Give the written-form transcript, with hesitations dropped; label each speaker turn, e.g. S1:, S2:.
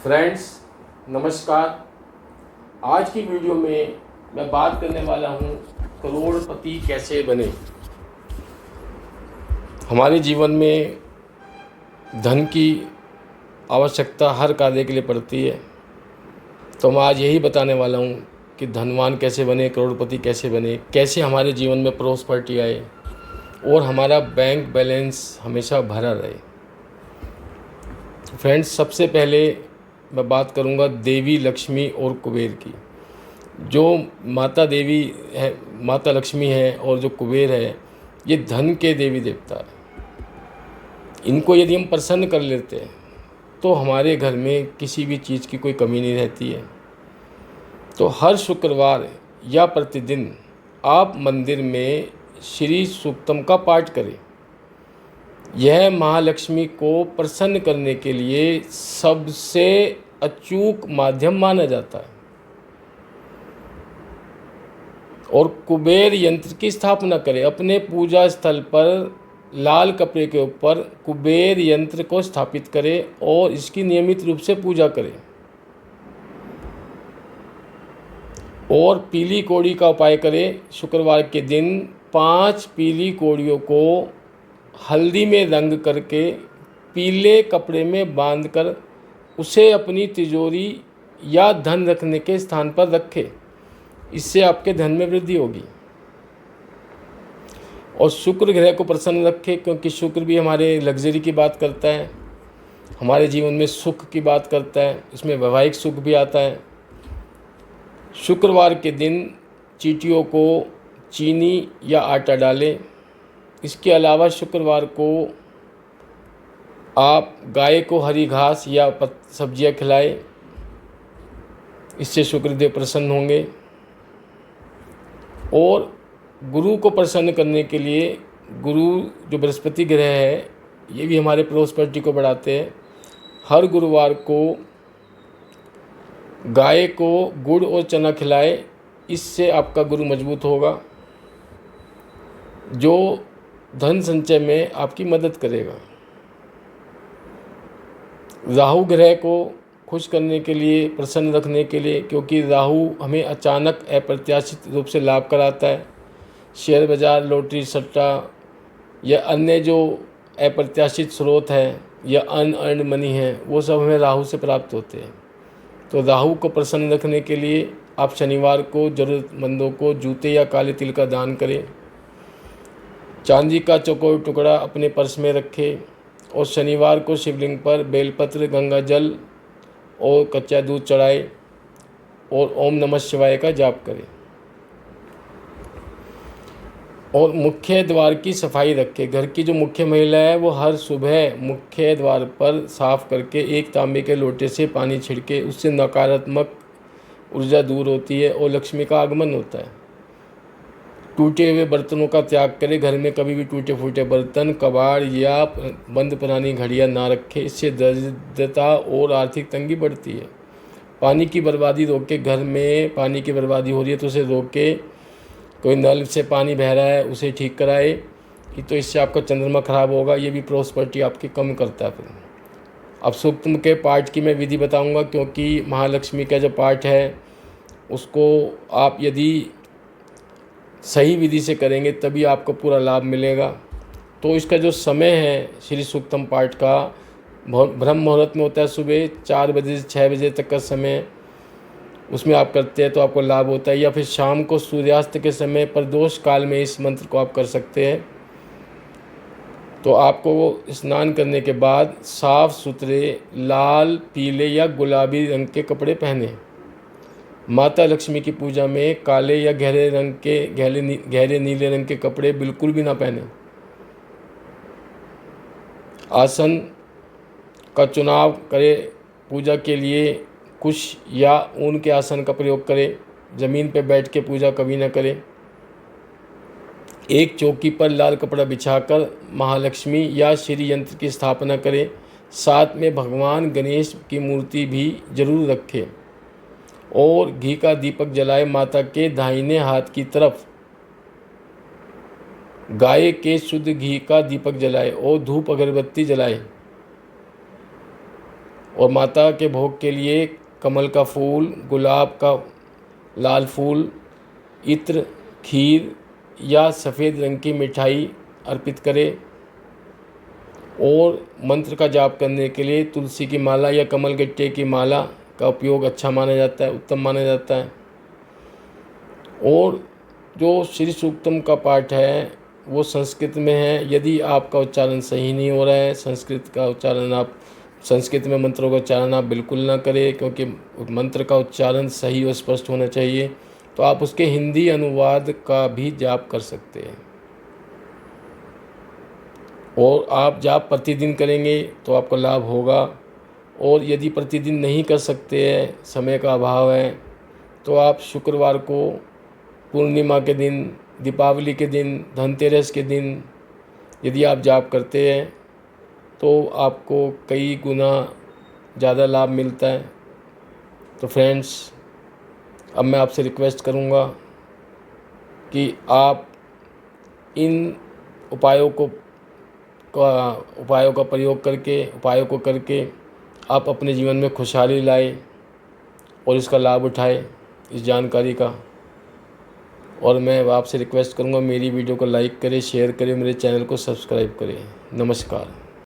S1: Friends, नमस्कार। आज की वीडियो में मैं बात करने वाला हूँ करोड़पति कैसे बने। हमारे जीवन में धन की आवश्यकता हर कार्य के लिए पड़ती है, तो मैं आज यही बताने वाला हूँ कि धनवान कैसे बने, करोड़पति कैसे बने, कैसे हमारे जीवन में प्रॉस्पेरिटी आए और हमारा बैंक बैलेंस हमेशा भरा रहे। फ्रेंड्स, सबसे पहले मैं बात करूंगा देवी लक्ष्मी और कुबेर की। जो माता देवी है, माता लक्ष्मी है, और जो कुबेर है, ये धन के देवी देवता है। इनको यदि हम प्रसन्न कर लेते हैं तो हमारे घर में किसी भी चीज़ की कोई कमी नहीं रहती है। तो हर शुक्रवार या प्रतिदिन आप मंदिर में श्री सूक्तम का पाठ करें। यह महालक्ष्मी को प्रसन्न करने के लिए सबसे अचूक माध्यम माना जाता है। और कुबेर यंत्र की स्थापना करें। अपने पूजा स्थल पर लाल कपड़े के ऊपर कुबेर यंत्र को स्थापित करें और इसकी नियमित रूप से पूजा करें। और पीली कौड़ी का उपाय करें। शुक्रवार के दिन 5 पीली कौड़ियों को हल्दी में रंग करके पीले कपड़े में बांधकर उसे अपनी तिजोरी या धन रखने के स्थान पर रखें। इससे आपके धन में वृद्धि होगी। और शुक्र ग्रह को प्रसन्न रखें, क्योंकि शुक्र भी हमारे लग्जरी की बात करता है, हमारे जीवन में सुख की बात करता है, इसमें वैवाहिक सुख भी आता है। शुक्रवार के दिन चींटियों को चीनी या आटा डालें। इसके अलावा शुक्रवार को आप गाय को हरी घास या सब्जियां खिलाएं। इससे शुक्रदेव प्रसन्न होंगे। और गुरु को प्रसन्न करने के लिए गुरु जो बृहस्पति ग्रह है, ये भी हमारे प्रॉस्पेरिटी को बढ़ाते हैं। हर गुरुवार को गाय को गुड़ और चना खिलाए। इससे आपका गुरु मजबूत होगा, जो धन संचय में आपकी मदद करेगा। राहु ग्रह को खुश करने के लिए, प्रसन्न रखने के लिए, क्योंकि राहु हमें अचानक अप्रत्याशित रूप से लाभ कराता है। शेयर बाज़ार, लॉटरी, सट्टा या अन्य जो अप्रत्याशित स्रोत हैं या अनअर्न्ड मनी है, वो सब हमें राहु से प्राप्त होते हैं। तो राहु को प्रसन्न रखने के लिए आप शनिवार को ज़रूरतमंदों को जूते या काले तिल का दान करें। चांदी का चौकोर टुकड़ा अपने पर्स में रखें। और शनिवार को शिवलिंग पर बेलपत्र, गंगा जल और कच्चा दूध चढ़ाए और ओम नमः शिवाय का जाप करें। और मुख्य द्वार की सफाई रखें। घर की जो मुख्य महिला है वो हर सुबह मुख्य द्वार पर साफ करके एक तांबे के लोटे से पानी छिड़के। उससे नकारात्मक ऊर्जा दूर होती है और लक्ष्मी का आगमन होता है। टूटे हुए बर्तनों का त्याग करें। घर में कभी भी टूटे फूटे बर्तन, कबाड़ या बंद पुरानी घड़ियां ना रखें। इससे दरिद्रता और आर्थिक तंगी बढ़ती है। पानी की बर्बादी रोके। घर में पानी की बर्बादी हो रही है तो उसे रोके। कोई नल से पानी बह रहा है उसे ठीक कराए, कि तो इससे आपका चंद्रमा खराब होगा। ये भी प्रॉस्पेरिटी आपकी कम करता है। फिर अब सूक्तम के पाठ की मैं विधि बताऊंगा, क्योंकि महालक्ष्मी का जो पाठ है उसको आप यदि सही विधि से करेंगे तभी आपको पूरा लाभ मिलेगा। तो इसका जो समय है श्री सूक्तम पाठ का, ब्रह्म मुहूर्त में होता है। सुबह 4 बजे से 6 बजे तक का समय, उसमें आप करते हैं तो आपको लाभ होता है। या फिर शाम को सूर्यास्त के समय प्रदोष काल में इस मंत्र को आप कर सकते हैं। तो आपको स्नान करने के बाद साफ सुथरे लाल, पीले या गुलाबी रंग के कपड़े पहने। माता लक्ष्मी की पूजा में काले या गहरे रंग के गहरे नीले रंग के कपड़े बिल्कुल भी ना पहने। आसन का चुनाव करें। पूजा के लिए कुश या ऊन के आसन का प्रयोग करें। ज़मीन पर बैठ के पूजा कभी ना करें। एक चौकी पर लाल कपड़ा बिछाकर महालक्ष्मी या श्री यंत्र की स्थापना करें। साथ में भगवान गणेश की मूर्ति भी जरूर रखें। और घी का दीपक जलाए। माता के दाहिने हाथ की तरफ गाय के शुद्ध घी का दीपक जलाए और धूप अगरबत्ती जलाए। और माता के भोग के लिए कमल का फूल, गुलाब का लाल फूल, इत्र, खीर या सफ़ेद रंग की मिठाई अर्पित करें। और मंत्र का जाप करने के लिए तुलसी की माला या कमल गट्टे की माला का उपयोग अच्छा माना जाता है, उत्तम माना जाता है। और जो श्री सूक्तम का पाठ है वो संस्कृत में है। यदि आपका उच्चारण सही नहीं हो रहा है, संस्कृत में मंत्रों का उच्चारण आप बिल्कुल ना करें, क्योंकि मंत्र का उच्चारण सही और स्पष्ट होना चाहिए। तो आप उसके हिंदी अनुवाद का भी जाप कर सकते हैं। और आप जाप प्रतिदिन करेंगे तो आपको लाभ होगा। और यदि प्रतिदिन नहीं कर सकते हैं, समय का अभाव है, तो आप शुक्रवार को, पूर्णिमा के दिन, दीपावली के दिन, धनतेरस के दिन यदि आप जाप करते हैं तो आपको कई गुना ज़्यादा लाभ मिलता है। तो फ्रेंड्स, अब मैं आपसे रिक्वेस्ट करूँगा कि आप इन उपायों का प्रयोग करके, उपायों को करके आप अपने जीवन में खुशहाली लाएं और इसका लाभ उठाएं, इस जानकारी का। और मैं आपसे रिक्वेस्ट करूंगा, मेरी वीडियो को लाइक करें, शेयर करें, मेरे चैनल को सब्सक्राइब करें। नमस्कार।